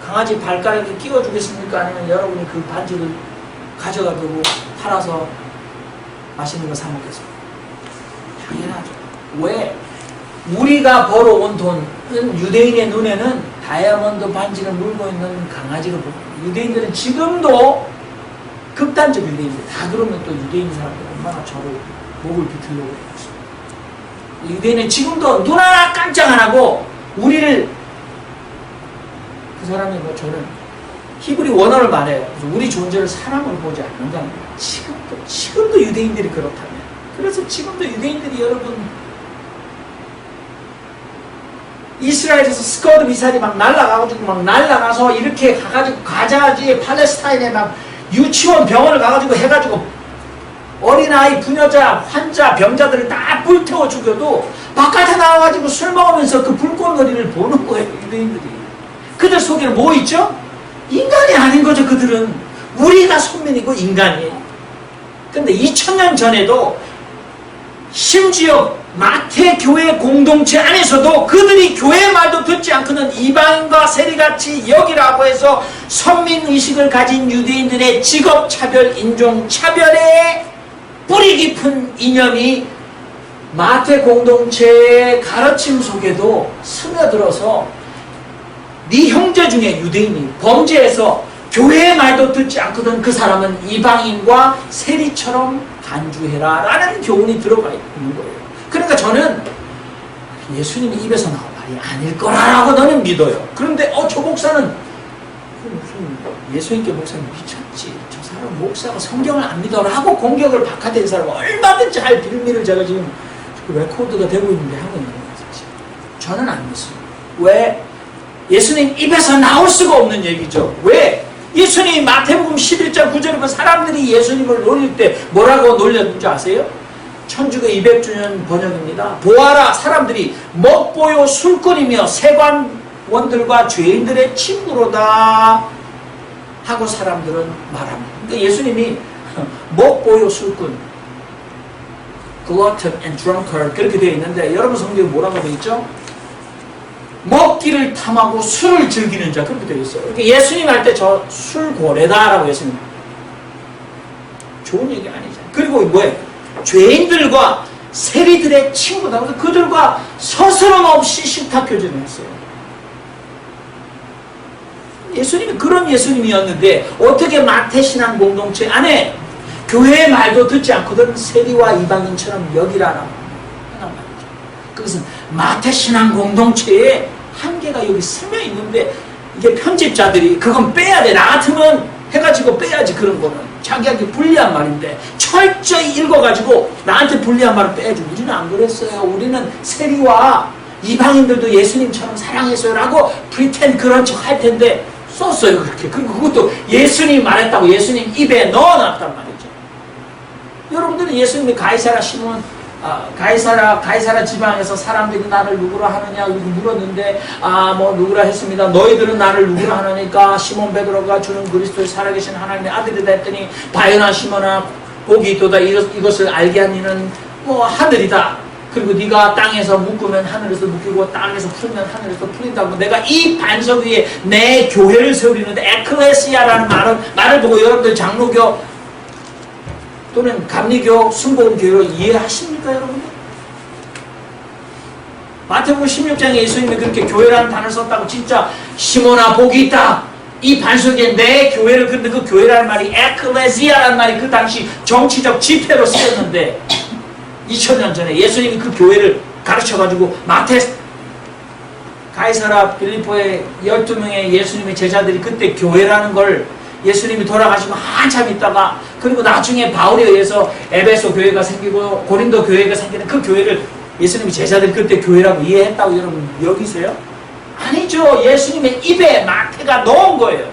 강아지 발가락에 끼워주겠습니까? 아니면 여러분이 그 반지를 가져가지고 팔아서 맛있는 거 사 먹겠습니까? 당연하죠. 왜? 우리가 벌어온 돈은 유대인의 눈에는 다이아몬드 반지를 물고 있는 강아지가 보여요. 유대인들은 지금도 극단적 유대인들 다 그러면 또 유대인 사람들 얼마나 저를 목을 비틀려고 그랬어요. 유대인은 지금도 눈 하나 깜짝 안 하고 우리를 그 사람이 뭐 저는 히브리 원어를 말해요. 그래서 우리 존재를 사람을 보지 않는다는 거예요. 지금도 유대인들이 그렇다면. 그래서 지금도 유대인들이 여러분 이스라엘에서 스커드 미사일이 막 날아가가지고 막 날아가서 이렇게 가가지고 가자지에 팔레스타인에 막 유치원 병원을 가가지고 해가지고 어린아이, 부녀자, 환자, 병자들을 다 불태워 죽여도 바깥에 나와가지고 술 먹으면서 그 불꽃놀이를 보는 거예요. 유대인들이. 그들 속에는 뭐 있죠? 인간이 아닌 거죠. 그들은. 우리가 선민이고 인간이에요. 근데 2000년 전에도 심지어 마태 교회 공동체 안에서도 그들이 교회 말도 듣지 않고는 이방인과 세리같이 여기라고 해서 선민의식을 가진 유대인들의 직업차별, 인종차별의 뿌리 깊은 이념이 마태 공동체의 가르침 속에도 스며들어서 네 형제 중에 유대인이 범죄해서 교회의 말도 듣지 않거든 그 사람은 이방인과 세리처럼 간주해라 라는 교훈이 들어가 있는 거예요. 그러니까 저는 예수님이 입에서 나온 말이 아닐 거라고 너는 믿어요. 그런데 저 목사는 무슨 예수님께 목사님 미쳤지. 저 사람 목사가 성경을 안 믿어라고 공격을 박하된 사람은 얼마든지 할 빌미를 제가 지금 레코드가 되고 있는데 하고 있는 거예요. 저는 안 믿습니다. 왜? 예수님 입에서 나올 수가 없는 얘기죠. 왜? 예수님이 마태복음 11장 9절에 보면 사람들이 예수님을 놀릴 때 뭐라고 놀렸는지 아세요? 천주교 200주년 번역입니다. 보아라 사람들이 먹보요 술꾼이며 세관원들과 죄인들의 친구로다 하고 사람들은 말합니다. 그러니까 예수님이 먹보요 술꾼 glutton and drunkard 그렇게 되어 있는데 여러분 성경에 뭐라고 되어 있죠? 먹기를 탐하고 술을 즐기는 자 그렇게 되어 있어요. 그러니까 예수님 할 때 저 술고래다라고 예수님 좋은 얘기 아니죠. 그리고 뭐예요? 죄인들과 세리들의 친구다. 그래서 그들과 서스럼 없이 식탁교제를 했어요. 예수님이 그런 예수님이었는데 어떻게 마태신앙 공동체 안에 교회의 말도 듣지 않거든 세리와 이방인처럼 여기라라고 하는 말이죠. 그것은 마태신앙 공동체에 한계가 여기 스며 있는데 이게 편집자들이 그건 빼야 돼. 나 같으면 해가지고 빼야지. 그런 거는 자기한테 불리한 말인데 철저히 읽어가지고 나한테 불리한 말을 빼야지. 우리는 안 그랬어요. 우리는 세리와 이방인들도 예수님처럼 사랑했어요 라고 프리텐 그런 척 할 텐데 썼어요. 그렇게. 그리고 그것도 예수님이 말했다고 예수님 입에 넣어놨단 말이죠. 여러분들은 예수님이 가이사라 시몬 가이사라 지방에서 사람들이 나를 누구라 하느냐 이렇게 물었는데 뭐 누구라 했습니다. 너희들은 나를 누구라 하느니까 시몬 베드로가 주는 그리스도의 살아계신 하나님의 아들이다 했더니 바요나 시몬아 복이 있도다. 이것을 알게 한 이는 뭐 하늘이다. 그리고 네가 땅에서 묶으면 하늘에서 묶이고 땅에서 풀면 하늘에서 풀린다고. 내가 이 반석 위에 내 교회를 세우리는데 에클레시아라는 말을 보고 여러분들 장로교 또는 감리교 순복음교회로 이해하십니까 여러분? 마태복음 16장에 예수님이 그렇게 교회라는 단어를 썼다고 진짜 시몬아 복이 있다. 이 반석에 내 교회를 근데 그 교회라는 말이 에클레시아라는 말이 그 당시 정치적 지폐로 쓰였는데 2000년 전에 예수님이 그 교회를 가르쳐가지고 가이사라 빌립보의 12명의 예수님의 제자들이 그때 교회라는 걸 예수님이 돌아가시고 한참 있다가 그리고 나중에 바울에 의해서 에베소 교회가 생기고 고린도 교회가 생기는 그 교회를 예수님이 제자들이 그때 교회라고 이해했다고 여러분 여기세요? 아니죠. 예수님의 입에 마태가 넣은 거예요.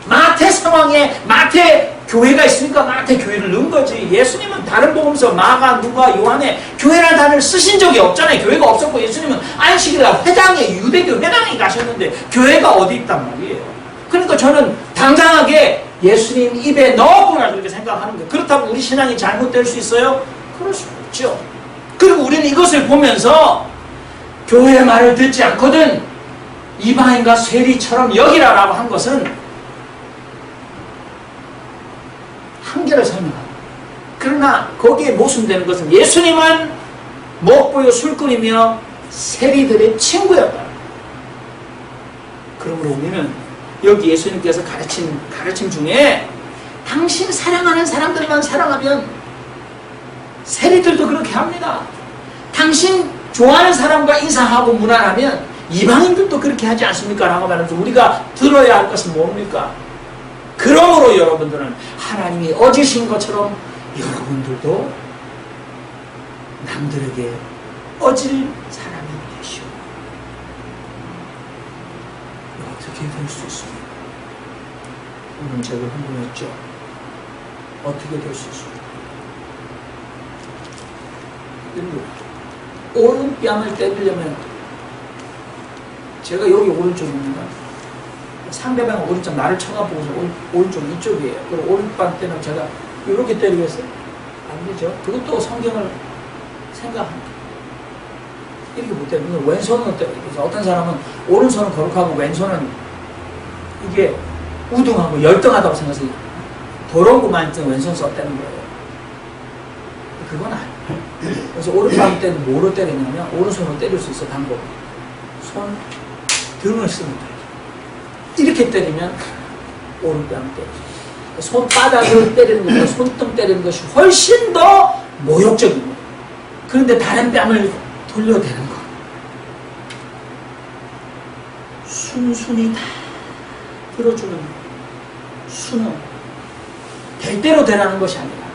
마태 상황에 마태 교회가 있으니까 마태 교회를 넣은 거지. 예수님은 다른 복음서 마가, 누가, 요한에 교회라는 단어를 쓰신 적이 없잖아요. 교회가 없었고 예수님은 안식일날 회당에 유대교 회당에 가셨는데 교회가 어디 있단 말이에요. 그러니까 저는 당당하게 예수님 입에 넣었구나 그렇게 생각하는 거예요. 그렇다고 우리 신앙이 잘못될 수 있어요? 그럴 수 없죠. 그리고 우리는 이것을 보면서 교회의 말을 듣지 않거든 이방인과 세리처럼 여기라라고 한 것은 한계를 설명합니다. 그러나 거기에 모순되는 것은 예수님은 먹보요 술꾼이며 세리들의 친구였다. 그러므로 우리는 여기 예수님께서 가르침 중에 당신 사랑하는 사람들만 사랑하면 세리들도 그렇게 합니다. 당신 좋아하는 사람과 인사하고 무난하면 이방인들도 그렇게 하지 않습니까? 라고 말하면서 우리가 들어야 할 것은 뭡니까? 그러므로 여러분들은 하나님이 어지신 것처럼 여러분들도 남들에게 어질 사람이 되시오. 어떻게 될 수 있습니까? 오늘 제가 궁금했죠. 어떻게 될 수 있습니까? 오른뺨을 때리려면 제가 여기 오른쪽입니다. 상대방 오른쪽 나를 쳐다보고서 오른쪽 이쪽이에요. 그리고 오른뺨 때는 제가 이렇게 때리겠어요? 안 되죠. 그것도 성경을 생각합니다. 이렇게 못 때리면 왼손으로 때리죠. 어떤 사람은 오른손은 거룩하고 왼손은 이게 우등하고 열등하다고 생각해서 더러운 것만 있으면 왼손 썼다는 거예요. 그건 아니에요. 그래서 오른뺨 때는 뭐로 때리냐면 오른손으로 때릴 수 있어. 방법. 손 등을 씁니다. 이렇게 때리면 오른뺨 때리죠. 손바닥을 때리는 것보다 손등 때리는 것이 훨씬 더 모욕적입니다. 그런데 다른 뺨을 돌려대는 것. 순순히 다 들어주는 순응. 될 대로 되라는 것이 아니라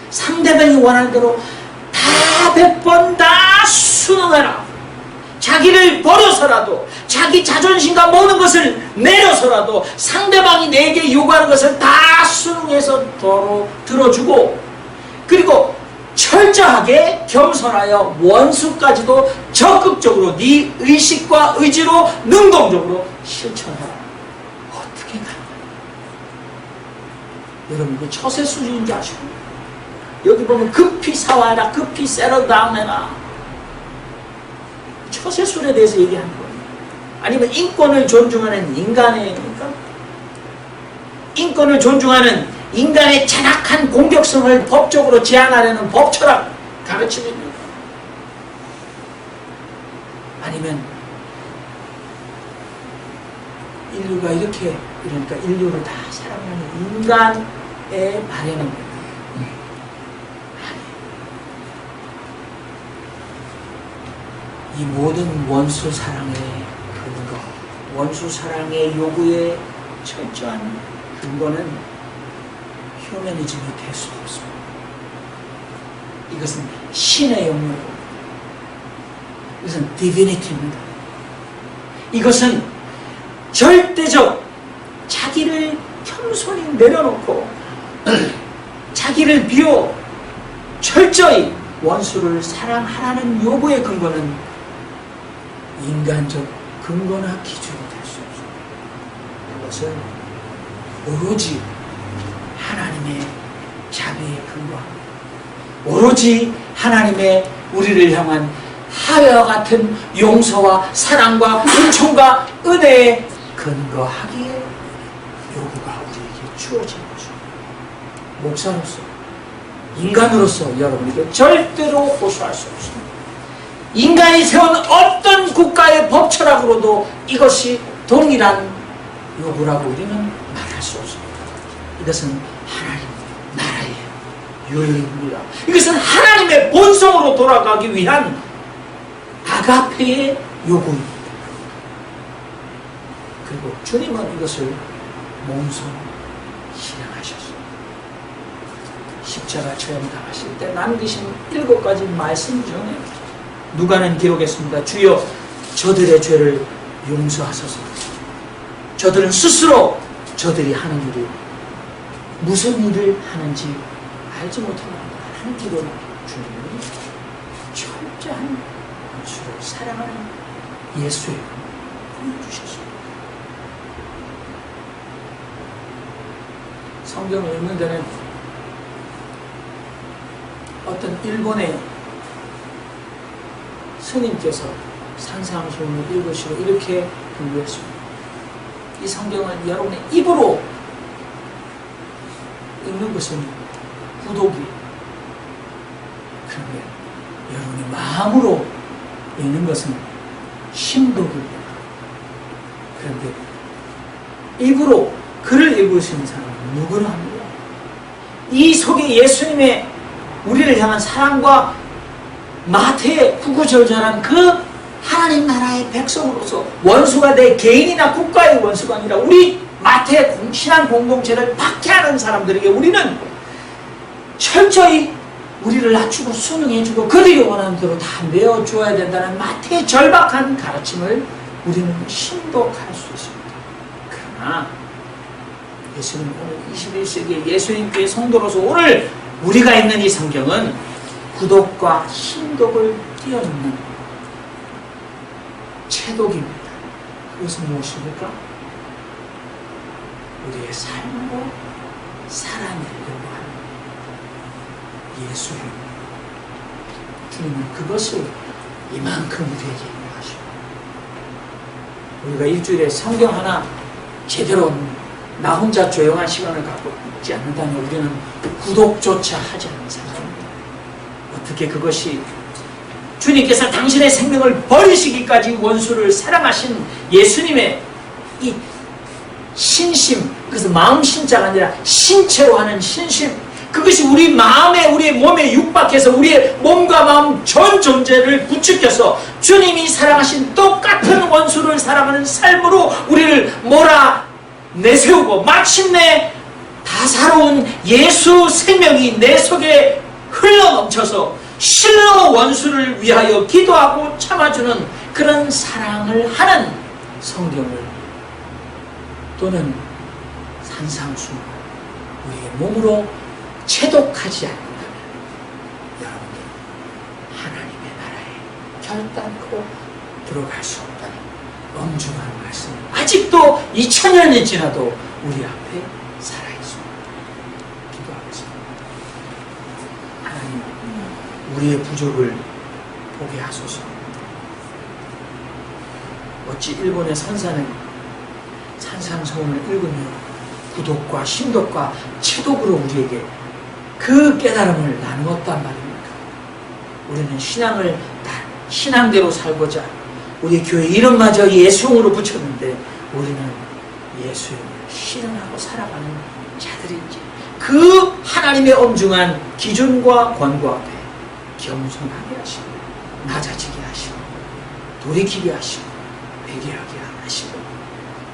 상대방이 원하는 대로 다 100번 다 순응하라. 자기를 버려서라도 자기 자존심과 모든 것을 내려서라도 상대방이 내게 요구하는 것을 다 순응해서 들어주고 그리고 철저하게 겸손하여 원수까지도 적극적으로 네 의식과 의지로 능동적으로 실천하라. 어떻게 가능해요? 여러분 그 처세 수준인지 아시고 여기 보면 급히 사와라 급히 세러다운해라 처세술에 대해서 얘기하는 거예요. 아니면 인권을 존중하는 인간의입니까? 인권을 존중하는 인간의 잔악한 공격성을 법적으로 제한하려는 법철학 가르침입니까? 아니면 인류가 이렇게 이러니까 인류를 다 사랑하는 인간의 바램입니다. 이 모든 원수 사랑의 근거, 원수 사랑의 요구의 철저한 근거는 휴머니즘이 될 수 없습니다. 이것은 신의 영역이고, 이것은 디비니티입니다. 이것은 절대적 자기를 겸손히 내려놓고 자기를 비워 철저히 원수를 사랑하라는 요구의 근거는 인간적 근거나 기준이 될 수 없습니다. 이것은 오로지 하나님의 자비에 근거합니다. 오로지 하나님의 우리를 향한 하늘과 같은 용서와 사랑과 은총과 은혜에 근거하기에 요구가 우리에게 주어진 거죠. 목사로서, 인간으로서 여러분에게 절대로 호소할 수 없습니다. 인간이 세운 어떤 국가의 법 철학으로도 이것이 동일한 요구라고 우리는 말할 수 없습니다. 이것은 하나님 나라의 요구입니다. 이것은 하나님의 본성으로 돌아가기 위한 아가페의 요구입니다. 그리고 주님은 이것을 몸소 실행하셨습니다. 십자가 체험 당하실 때 남기신 7가지 말씀 중에 누가는 기록했습니다. 주여 저들의 죄를 용서하소서. 저들은 스스로 저들이 하는 일이 무슨 일을 하는지 알지 못합니다. 하는 기도는 주님이 철저한 원수를 사랑하는 예수의 보여주셨습니다. 성경을 읽는 데는 어떤 일본의 스님께서 산상수훈을 읽으시고 이렇게 분류했습니다. 이 성경은 여러분의 입으로 읽는 것은 구독이, 그런데 여러분의 마음으로 읽는 것은 심독입니다. 그런데 입으로 글을 읽을 수 있는 사람은 누구나 합니다. 이 속에 예수님의 우리를 향한 사랑과 마태의 구구절절한 그 하나님 나라의 백성으로서 원수가 내 개인이나 국가의 원수가 아니라 우리 마태의 신앙 공동체를 박해하는 사람들에게 우리는 철저히 우리를 낮추고 순응해주고 그들이 원하는 대로 다 내어줘야 된다는 마태의 절박한 가르침을 우리는 심독할 수 있습니다. 그러나 예수님 오늘 21세기의 예수님교회 성도로서 오늘 우리가 읽는 이 성경은 구독과 심독을 뛰어넘는 채독입니다. 그것은 무엇입니까? 우리의 삶으로 살아내려고 하는 예수입니다. 주님은 그것을 이만큼 우리에게 인도하시고 우리가 일주일에 성경 하나 제대로 나 혼자 조용한 시간을 갖고 있지 않는다면 우리는 구독조차 하지 않는 사람입니다. 어떻게 그것이 주님께서 당신의 생명을 버리시기까지 원수를 사랑하신 예수님의 이 신심, 그래서 마음 신자가 아니라 신체로 하는 신심, 그것이 우리 마음에, 우리의 몸에 육박해서 우리의 몸과 마음 전 존재를 부추겨서 주님이 사랑하신 똑같은 원수를 사랑하는 삶으로 우리를 몰아내세우고 마침내 다사로운 예수 생명이 내 속에 흘러넘쳐서 실로 원수를 위하여 기도하고 참아주는 그런 사랑을 하는 성경을 또는 산상수 우리의 몸으로 체독하지 않는다면 여러분들 하나님의 나라에 결단코 들어갈 수 없다는 엄중한 말씀을 아직도 2000년이 지나도 우리 앞에 살아있습니다. 기도하겠습니다. 하나님 우리의 부족을 보게 하소서. 어찌 일본의 선사는 산상수훈을 읽으며 구독과 심독과 체독으로 우리에게 그 깨달음을 나누었단 말입니까? 우리는 신앙을 신앙대로 살고자 우리 교회 이름마저 예수용으로 붙였는데 우리는 예수용을 실현하고 살아가는 자들인지 그 하나님의 엄중한 기준과 권고 앞에 겸손하게 하시고 낮아지게 하시고 돌이키게 하시고 회개하게 하시고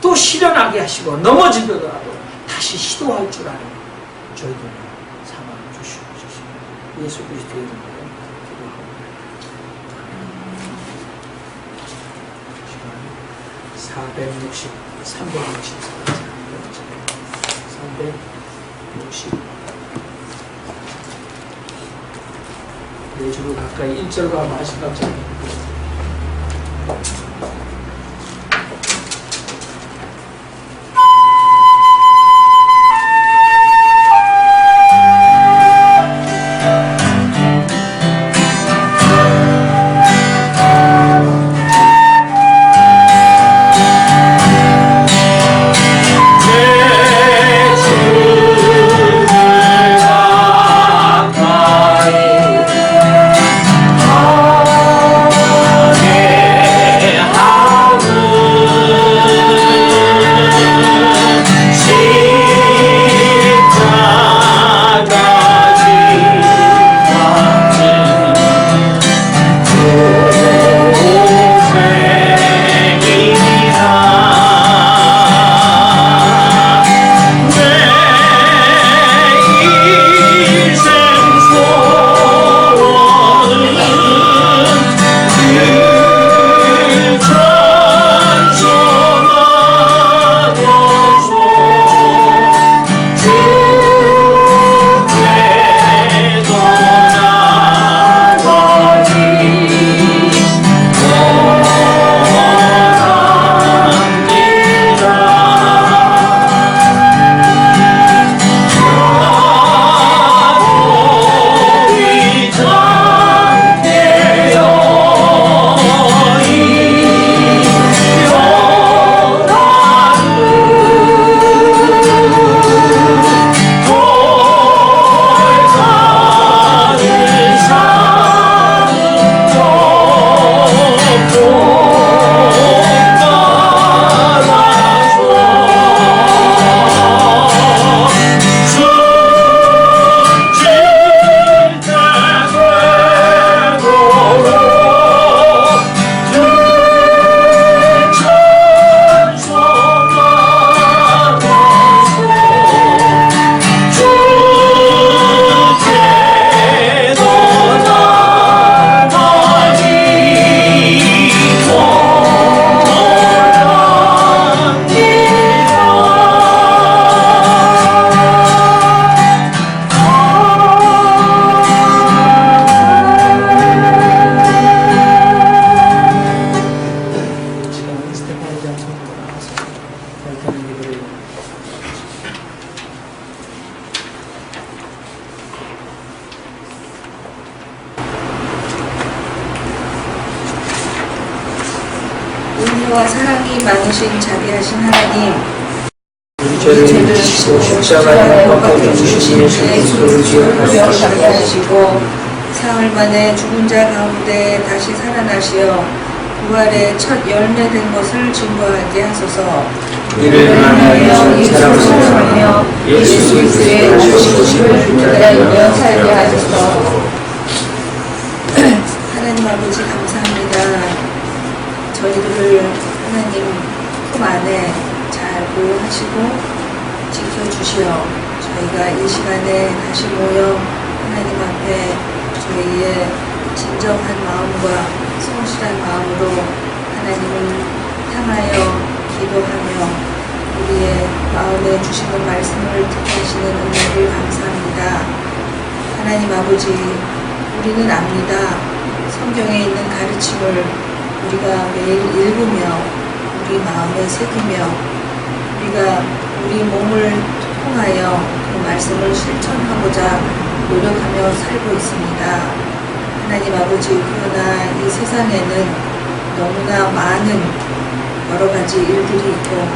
또 실현하게 하시고 넘어지더라도 다시 시도할 줄 아는 저희들을 삼아 주시옵소서. 예수 그리스도의 이름으로 기도합니다. 360 내 주를 가까이 1절과 마지막 절. 은혜와 사랑이 많으신 자비하신 하나님, 우리 죄를 지시고 십자가에 못 박혀 주신 예수 그리스도를 기억하시고 하시고 사흘 만에 죽은 자 가운데 다시 살아나시어 부활의 첫 열매된 것을 증거하게 하소서. 이를 만하여 이스라엘 사랑하여 예수 그리스도의 오시심을 기다려 살게 하소서. 하나님 아버지 감사합니다. 저희들을 하나님 품 안에 잘 보호하시고 지켜주시어 저희가 이 시간에 다시 모여 하나님 앞에 저희의 진정한 마음과 성실한 마음으로 하나님을 향하여 기도하며 우리의 마음에 주시는 말씀을 듣게 하시는 은혜를 감사합니다. 하나님 아버지, 우리는 압니다. 성경에 있는 가르침을 우리가 매일 읽으며 우리 마음에 새기며 우리가 우리 몸을 통하여 그 말씀을 실천하고자 노력하며 살고 있습니다. 하나님 아버지, 그러나 이 세상에는 너무나 많은 여러 가지 일들이 있고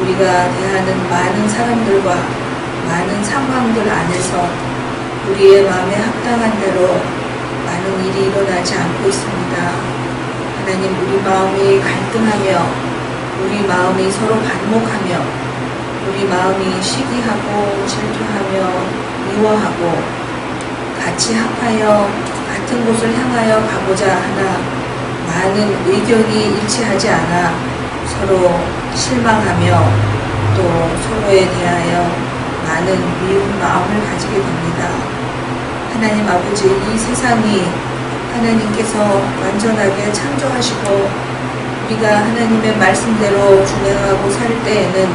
우리가 대하는 많은 사람들과 많은 상황들 안에서 우리의 마음에 합당한 대로 많은 일이 일어나지 않고 있습니다. 하나님, 우리 마음이 갈등하며 우리 마음이 서로 반목하며 우리 마음이 시기하고 질투하며 미워하고 같이 합하여 같은 곳을 향하여 가고자 하나 많은 의견이 일치하지 않아 서로 실망하며 또 서로에 대하여 많은 미운 마음을 가지게 됩니다. 하나님 아버지, 이 세상이 하나님께서 완전하게 창조하시고 우리가 하나님의 말씀대로 준행하고 살 때에는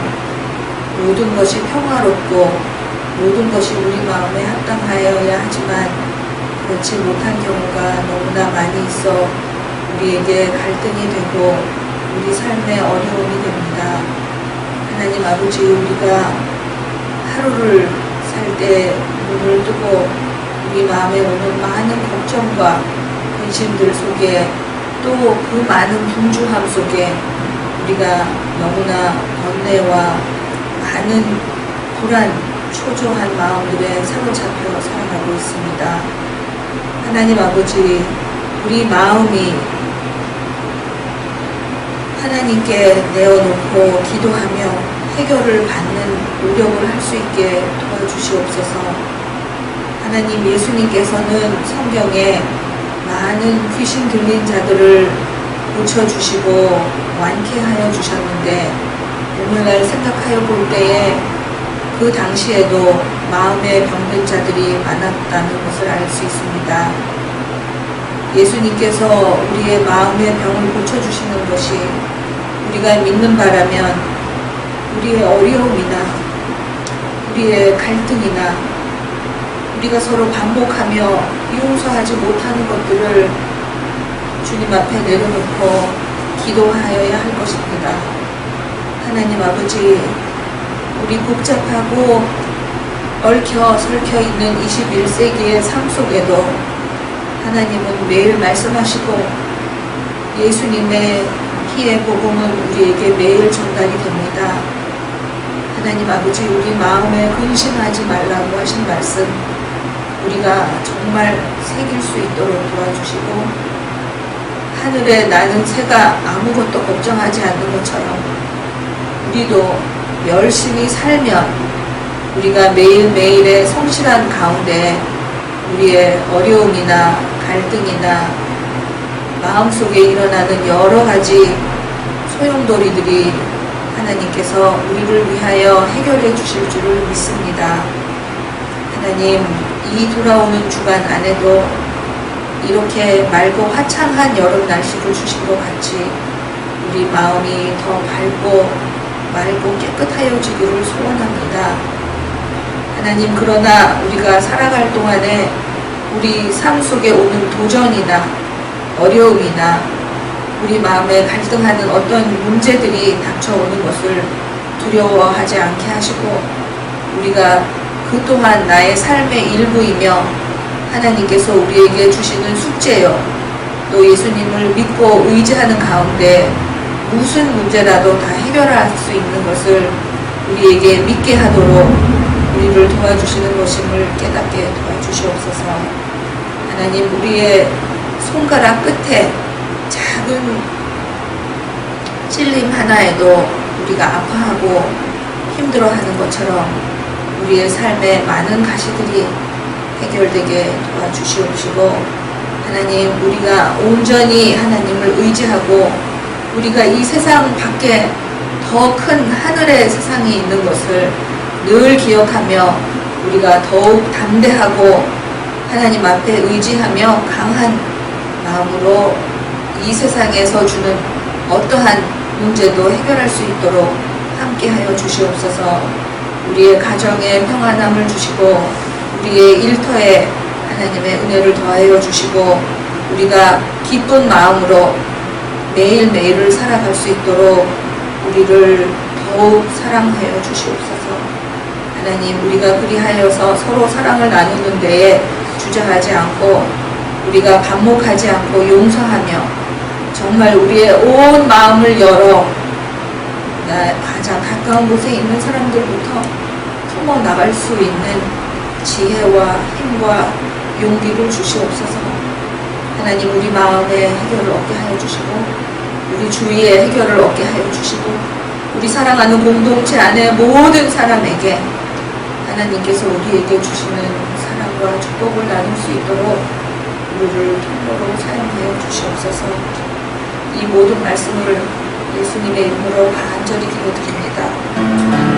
모든 것이 평화롭고 모든 것이 우리 마음에 합당하여야 하지만 그렇지 못한 경우가 너무나 많이 있어 우리에게 갈등이 되고 우리 삶에 어려움이 됩니다. 하나님 아버지, 우리가 하루를 살 때 눈을 뜨고 우리 마음에 오는 많은 걱정과 근심들 속에 또 그 많은 분주함 속에 우리가 너무나 번뇌와 많은 불안, 초조한 마음들에 사로잡혀 살아가고 있습니다. 하나님 아버지, 우리 마음이 하나님께 내어놓고 기도하며 해결을 받는 노력을 할 수 있게 도와주시옵소서. 하나님, 예수님께서는 성경에 많은 귀신 들린 자들을 고쳐주시고 완쾌하여 주셨는데, 오늘날 생각하여 볼 때에 그 당시에도 마음에 병든 자들이 많았다는 것을 알 수 있습니다. 예수님께서 우리의 마음의 병을 고쳐주시는 것이 우리가 믿는 바라면 우리의 어려움이나 우리의 갈등이나 우리가 서로 반복하며 용서하지 못하는 것들을 주님 앞에 내려놓고 기도하여야 할 것입니다. 하나님 아버지, 우리 복잡하고 얽혀 설켜 있는 21세기의 삶 속에도 하나님은 매일 말씀하시고 예수님의 피의 복음은 우리에게 매일 전달이 됩니다. 하나님 아버지, 우리 마음에 근심하지 말라고 하신 말씀 우리가 정말 새길 수 있도록 도와주시고, 하늘에 나는 새가 아무것도 걱정하지 않는 것처럼 우리도 열심히 살면 우리가 매일매일의 성실한 가운데 우리의 어려움이나 갈등이나 마음속에 일어나는 여러 가지 소용돌이들이 하나님께서 우리를 위하여 해결해 주실 줄을 믿습니다. 하나님, 이 돌아오는 주간 안에도 이렇게 맑고 화창한 여름 날씨를 주신 것 같이 우리 마음이 더 밝고 맑고 깨끗하여지기를 소원합니다. 하나님, 그러나 우리가 살아갈 동안에 우리 삶 속에 오는 도전이나 어려움이나 우리 마음에 갈등하는 어떤 문제들이 닥쳐오는 것을 두려워하지 않게 하시고, 우리가 그 또한 나의 삶의 일부이며 하나님께서 우리에게 주시는 숙제요, 또 예수님을 믿고 의지하는 가운데 무슨 문제라도 다 해결할 수 있는 것을 우리에게 믿게 하도록 우리를 도와주시는 것임을 깨닫게 도와주시옵소서. 하나님, 우리의 손가락 끝에 작은 찔림 하나에도 우리가 아파하고 힘들어하는 것처럼 우리의 삶에 많은 가시들이 해결되게 도와주시옵시고, 하나님, 우리가 온전히 하나님을 의지하고 우리가 이 세상 밖에 더 큰 하늘의 세상이 있는 것을 늘 기억하며 우리가 더욱 담대하고 하나님 앞에 의지하며 강한 마음으로 이 세상에서 주는 어떠한 문제도 해결할 수 있도록 함께하여 주시옵소서. 우리의 가정에 평안함을 주시고 우리의 일터에 하나님의 은혜를 더하여 주시고 우리가 기쁜 마음으로 매일매일을 살아갈 수 있도록 우리를 더욱 사랑하여 주시옵소서. 하나님, 우리가 그리하여서 서로 사랑을 나누는 데에 주저하지 않고 우리가 반목하지 않고 용서하며 정말 우리의 온 마음을 열어 가장 가까운 곳에 있는 사람들부터 품어 나갈 수 있는 지혜와 힘과 용기를 주시옵소서. 하나님, 우리 마음의 해결을 얻게 하여 주시고 우리 주위의 해결을 얻게 하여 주시고 우리 사랑하는 공동체 안에 모든 사람에게 하나님께서 우리에게 주시는 사랑과 축복을 나눌 수 있도록 우리를 통로로 사용하여 주시옵소서. 이 모든 말씀을 예수님의 이름으로 간절히 기도드립니다.